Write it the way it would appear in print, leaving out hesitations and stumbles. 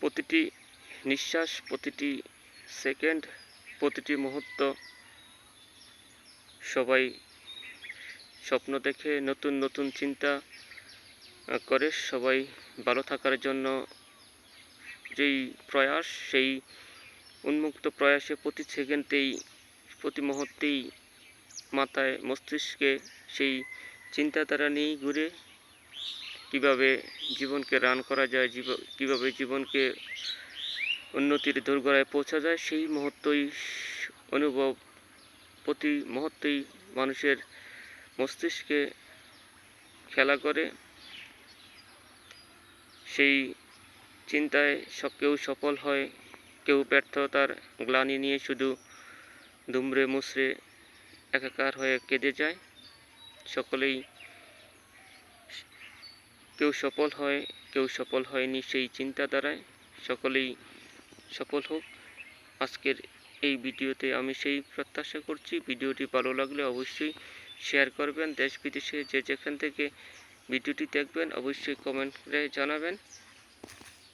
প্রতিটি নিঃশ্বাস, প্রতিটি সেকেন্ড, প্রতিটি মুহূর্ত সবাই স্বপ্ন দেখে, নতুন নতুন চিন্তা করে। সবাই ভালো থাকার জন্য যেই প্রয়াস, সেই উন্মুক্ত প্রয়াসে প্রতি সেকেন্ডেই, প্রতি মুহূর্তেই মাথায়, মস্তিষ্কে সেই চিন্তাধারা নিয়েই ঘুরে। কিভাবে জীবনকে রান করা যায়, কিভাবে জীবনকে উন্নতির দোরগোড়ায় পৌঁছা যায়, সেই মুহূর্তই অনুভব প্রতি মুহূর্তেই মানুষের মস্তিষ্কে খেলা করে। সেই চিন্তায় কেউ সফল হয়, কেউ ব্যর্থতার গ্লানি নিয়ে শুধু দুমড়ে মুচড়ে একাকার হয়ে কেঁদে যায়। সকলেই কেউ সফল হয়, কেউ সফল হয়নি সেই চিন্তাধারায়। সকলেই সফল হোক। আজকের এই ভিডিওতে আমি সেই প্রত্যাশা করছি। ভিডিওটি ভালো লাগলে অবশ্যই শেয়ার করবেন। দেশ বিদেশে যে যেখান থেকে ভিডিওটি দেখবেন অবশ্যই কমেন্ট করে জানাবেন।